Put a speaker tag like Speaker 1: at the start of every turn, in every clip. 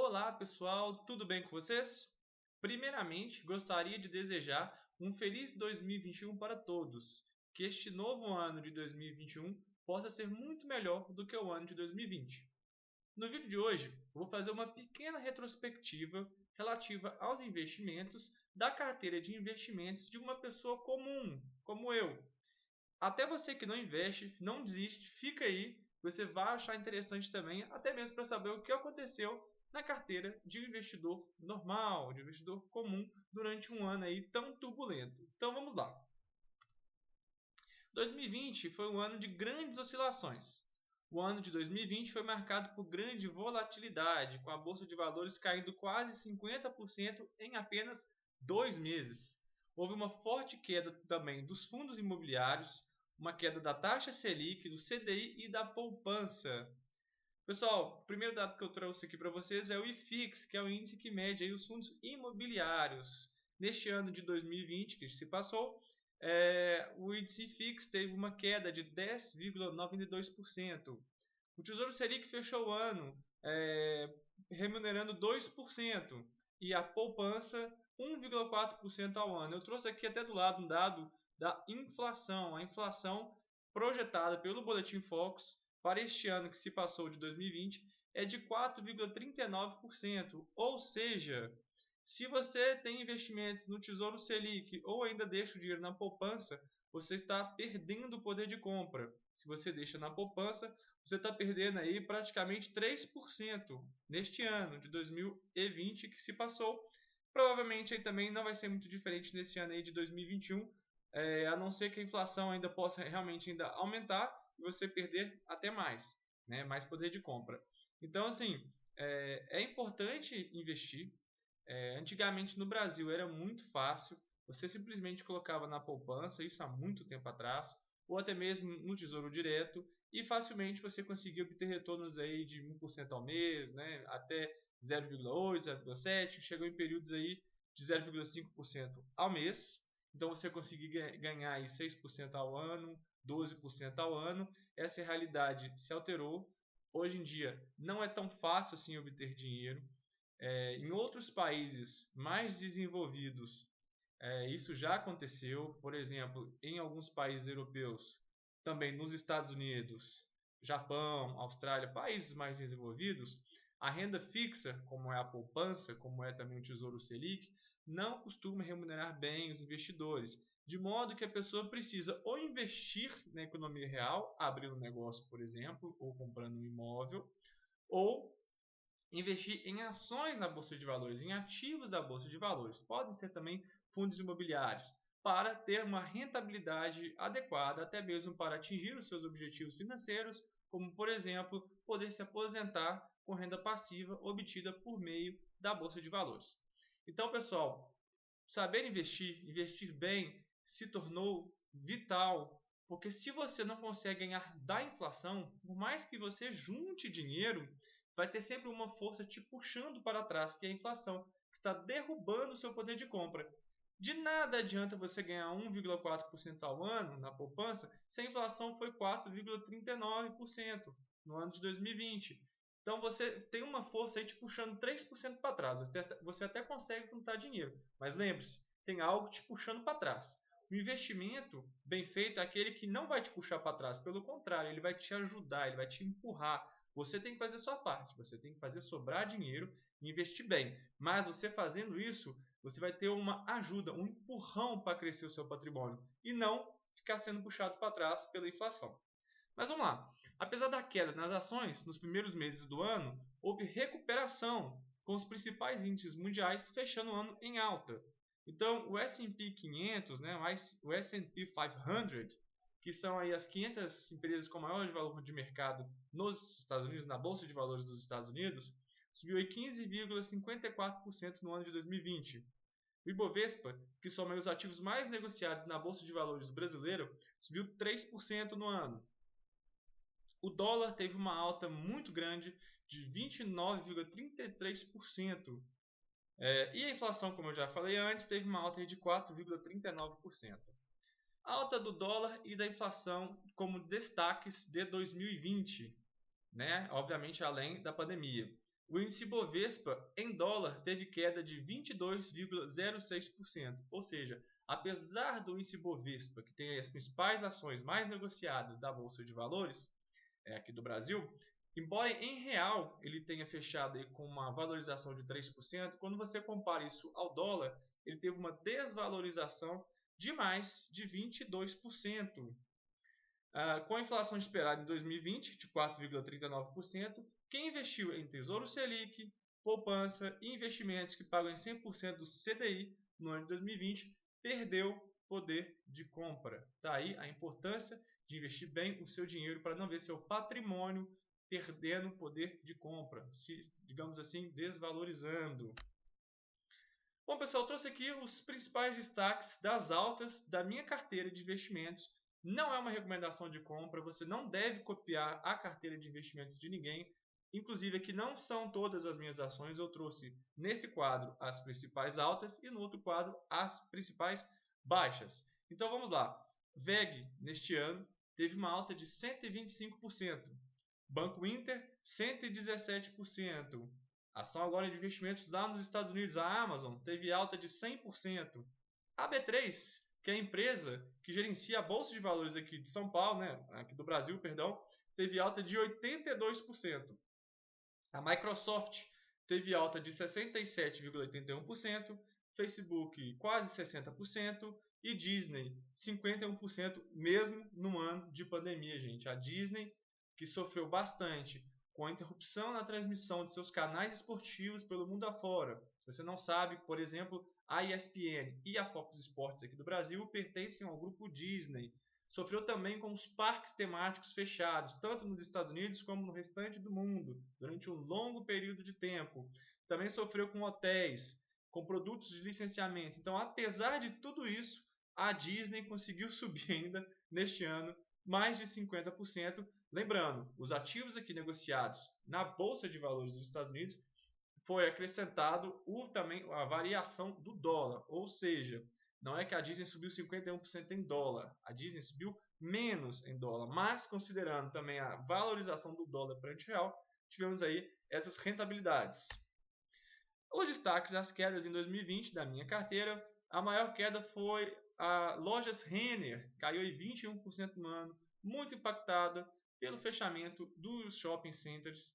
Speaker 1: Olá pessoal, tudo bem com vocês? Primeiramente, gostaria de desejar um feliz 2021 para todos. Que este novo ano de 2021 possa ser muito melhor do que o ano de 2020. No vídeo de hoje, eu vou fazer uma pequena retrospectiva relativa aos investimentos da carteira de investimentos de uma pessoa comum, como eu. Até você que não investe, não desiste, fica aí, você vai achar interessante também, até mesmo para saber o que aconteceu na carteira de um investidor normal, de um investidor comum, durante um ano aí tão turbulento. Então vamos lá. 2020 foi um ano de grandes oscilações. O ano de 2020 foi marcado por grande volatilidade, com a bolsa de valores caindo quase 50% em apenas 2 meses. Houve uma forte queda também dos fundos imobiliários, uma queda da taxa Selic, do CDI e da poupança. Pessoal, o primeiro dado que eu trouxe aqui para vocês é o IFIX, que é o índice que mede aí os fundos imobiliários. Neste ano de 2020, que se passou, o índice IFIX teve uma queda de 10,92%. O Tesouro Selic fechou o ano remunerando 2% e a poupança 1,4% ao ano. Eu trouxe aqui até do lado um dado da inflação. A inflação projetada pelo Boletim Focus para este ano que se passou de 2020 é de 4,39%. Ou seja, se você tem investimentos no Tesouro Selic ou ainda deixa o dinheiro na poupança, você está perdendo o poder de compra. Se você deixa na poupança, você está perdendo aí praticamente 3% neste ano de 2020 que se passou. Provavelmente aí também não vai ser muito diferente nesse ano aí de 2021, a não ser que a inflação ainda possa realmente ainda aumentar e você perder até mais, né? Mais poder de compra. Então, assim, é importante investir. Antigamente no Brasil era muito fácil, você simplesmente colocava na poupança, isso há muito tempo atrás, ou até mesmo no Tesouro Direto, e facilmente você conseguia obter retornos aí de 1% ao mês, né, até 0,8, 0,7, chegou em períodos aí de 0,5% ao mês. Então você conseguia ganhar aí 6% ao ano, 12% ao ano. Essa realidade se alterou. Hoje em dia não é tão fácil assim obter dinheiro. Em outros países mais desenvolvidos, isso já aconteceu. Por exemplo, em alguns países europeus, também nos Estados Unidos, Japão, Austrália, países mais desenvolvidos, a renda fixa, como é a poupança, como é também o Tesouro Selic, não costuma remunerar bem os investidores, de modo que a pessoa precisa ou investir na economia real, abrindo um negócio, por exemplo, ou comprando um imóvel, ou investir em ações na bolsa de valores, em ativos da bolsa de valores. Podem ser também fundos imobiliários, para ter uma rentabilidade adequada, até mesmo para atingir os seus objetivos financeiros, como, por exemplo, poder se aposentar com renda passiva obtida por meio da bolsa de valores. Então, pessoal, saber investir, investir bem, se tornou vital, porque se você não consegue ganhar da inflação, por mais que você junte dinheiro, vai ter sempre uma força te puxando para trás, que é a inflação, que está derrubando o seu poder de compra. De nada adianta você ganhar 1,4% ao ano na poupança se a inflação foi 4,39% no ano de 2020. Então você tem uma força aí te puxando 3% para trás. Você até consegue juntar dinheiro, mas lembre-se, tem algo te puxando para trás. O investimento bem feito é aquele que não vai te puxar para trás, pelo contrário, ele vai te ajudar, ele vai te empurrar. Você tem que fazer a sua parte, você tem que fazer sobrar dinheiro e investir bem. Mas você fazendo isso, você vai ter uma ajuda, um empurrão para crescer o seu patrimônio e não ficar sendo puxado para trás pela inflação. Mas vamos lá. Apesar da queda nas ações nos primeiros meses do ano, houve recuperação, com os principais índices mundiais fechando o ano em alta. Então, o S&P 500, né, o S&P 500, que são aí as 500 empresas com maior valor de mercado nos Estados Unidos, na Bolsa de Valores dos Estados Unidos, subiu 15,54% no ano de 2020. O Ibovespa, que soma os ativos mais negociados na Bolsa de Valores brasileira, subiu 3% no ano. O dólar teve uma alta muito grande de 29,33%. E a inflação, como eu já falei antes, teve uma alta de 4,39%. A alta do dólar e da inflação como destaques de 2020, né? Obviamente além da pandemia. O índice Bovespa em dólar teve queda de 22,06%, ou seja, apesar do índice Bovespa, que tem as principais ações mais negociadas da Bolsa de Valores aqui do Brasil, embora em real ele tenha fechado aí com uma valorização de 3%, quando você compara isso ao dólar, ele teve uma desvalorização de mais de 22%. Com a inflação esperada em 2020 de 4,39%, quem investiu em Tesouro Selic, poupança e investimentos que pagam em 100% do CDI no ano de 2020 perdeu poder de compra. Está aí a importância de investir bem o seu dinheiro para não ver seu patrimônio perdendo poder de compra, se, digamos assim, desvalorizando. Bom, pessoal, eu trouxe aqui os principais destaques das altas da minha carteira de investimentos. Não é uma recomendação de compra, você não deve copiar a carteira de investimentos de ninguém. Inclusive, aqui não são todas as minhas ações, eu trouxe nesse quadro as principais altas e no outro quadro as principais baixas. Então vamos lá. VEG, neste ano, teve uma alta de 125%. Banco Inter, 117%. Ação agora de investimentos lá nos Estados Unidos, a Amazon, teve alta de 100%. A B3, que é a empresa que gerencia a Bolsa de Valores aqui de São Paulo, aqui do Brasil, perdão, teve alta de 82%. A Microsoft teve alta de 67,81%, Facebook quase 60% e Disney 51%, mesmo no ano de pandemia, gente. A Disney, que sofreu bastante com a interrupção na transmissão de seus canais esportivos pelo mundo afora. Se você não sabe, por exemplo, a ESPN e a Fox Sports aqui do Brasil pertencem ao grupo Disney. Sofreu também com os parques temáticos fechados, tanto nos Estados Unidos como no restante do mundo, durante um longo período de tempo. Também sofreu com hotéis, com produtos de licenciamento. Então, apesar de tudo isso, a Disney conseguiu subir ainda neste ano mais de 50%. Lembrando, os ativos aqui negociados na Bolsa de Valores dos Estados Unidos foi acrescentado também a variação do dólar, ou seja, não é que a Disney subiu 51% em dólar, a Disney subiu menos em dólar, mas considerando também a valorização do dólar perante o real, tivemos aí essas rentabilidades. Os destaques, as quedas em 2020 da minha carteira, a maior queda foi a Lojas Renner, caiu em 21% no ano, muito impactada pelo fechamento dos shopping centers,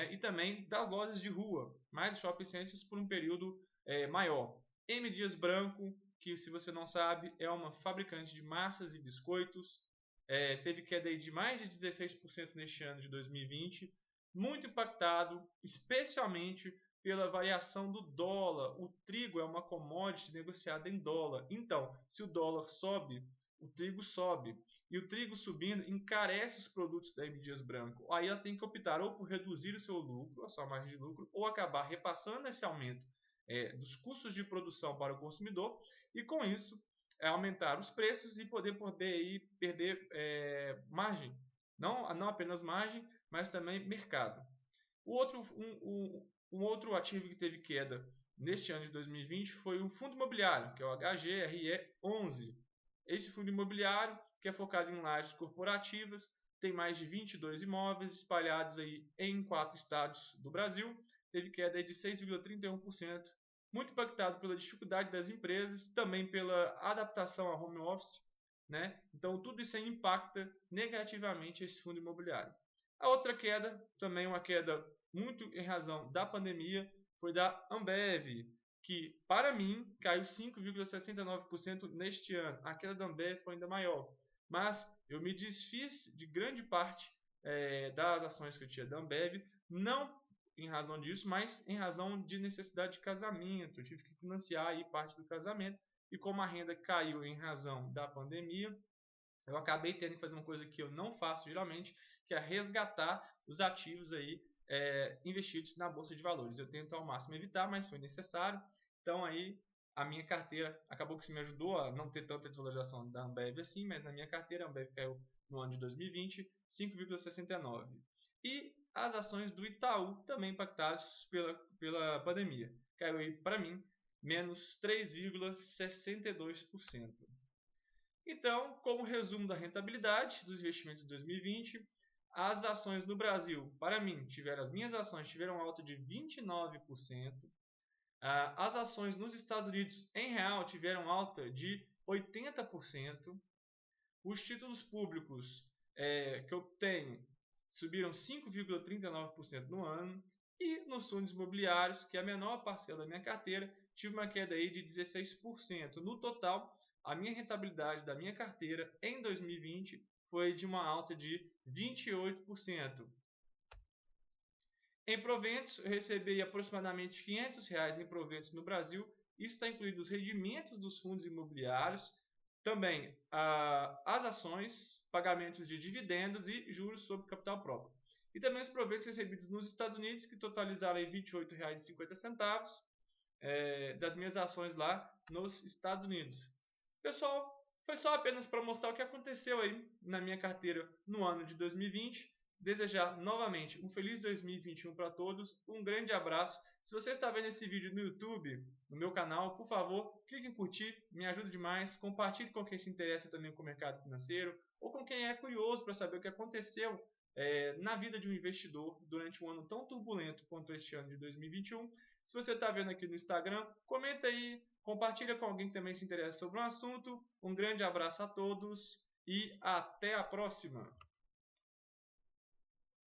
Speaker 1: e também das lojas de rua, mas shopping centers por um período maior. M. Dias Branco, que se você não sabe é uma fabricante de massas e biscoitos, teve queda de mais de 16% neste ano de 2020, muito impactado especialmente pela variação do dólar. O trigo é uma commodity negociada em dólar. Então, se o dólar sobe, o trigo sobe. E o trigo subindo encarece os produtos da M. Dias Branco. Aí ela tem que optar ou por reduzir o seu lucro, a sua margem de lucro, ou acabar repassando esse aumento dos custos de produção para o consumidor e, com isso, aumentar os preços e poder perder margem. Não apenas margem, mas também mercado. Um outro ativo que teve queda neste ano de 2020 foi o fundo imobiliário, que é o HGRE11. Esse fundo imobiliário, que é focado em lajes corporativas, tem mais de 22 imóveis espalhados aí em 4 estados do Brasil, teve queda de 6,31%, muito impactado pela dificuldade das empresas, também pela adaptação ao home office, Então tudo isso aí impacta negativamente esse fundo imobiliário. A outra queda, também uma queda muito em razão da pandemia, foi da Ambev, que para mim caiu 5,69% neste ano. A queda da Ambev foi ainda maior, mas eu me desfiz de grande parte das ações que eu tinha da Ambev, não em razão disso, mas em razão de necessidade de casamento. Eu tive que financiar aí parte do casamento, e como a renda caiu em razão da pandemia, eu acabei tendo que fazer uma coisa que eu não faço geralmente, que é resgatar os ativos aí investidos na Bolsa de Valores. Eu tento ao máximo evitar, mas foi necessário. Então aí a minha carteira acabou que isso me ajudou a não ter tanta desvalorização da Ambev assim, mas na minha carteira a Ambev caiu no ano de 2020 5,69%. E as ações do Itaú também impactadas pela pandemia. Caiu aí para mim menos 3,62%. Então, como resumo da rentabilidade dos investimentos de 2020, As ações no Brasil, para mim, as minhas ações tiveram alta de 29%. As ações nos Estados Unidos, em real, tiveram alta de 80%. Os títulos públicos que eu tenho subiram 5,39% no ano. E nos fundos imobiliários, que é a menor parcela da minha carteira, tive uma queda aí de 16%. No total, a minha rentabilidade da minha carteira em 2020 foi de uma alta de 28%. Em proventos, eu recebi aproximadamente R$ 500 em proventos no Brasil. Isso está incluído os rendimentos dos fundos imobiliários, também as ações, pagamentos de dividendos e juros sobre capital próprio. E também os proventos recebidos nos Estados Unidos, que totalizaram R$ 28,50 das minhas ações lá nos Estados Unidos. Pessoal, foi só apenas para mostrar o que aconteceu aí na minha carteira no ano de 2020. Desejar novamente um feliz 2021 para todos, um grande abraço. Se você está vendo esse vídeo no YouTube, no meu canal, por favor, clique em curtir, me ajuda demais. Compartilhe com quem se interessa também com o mercado financeiro ou com quem é curioso para saber o que aconteceu na vida de um investidor durante um ano tão turbulento quanto este ano de 2021. Se você está vendo aqui no Instagram, comenta aí, compartilha com alguém que também se interessa sobre o assunto. Um grande abraço a todos e até a próxima!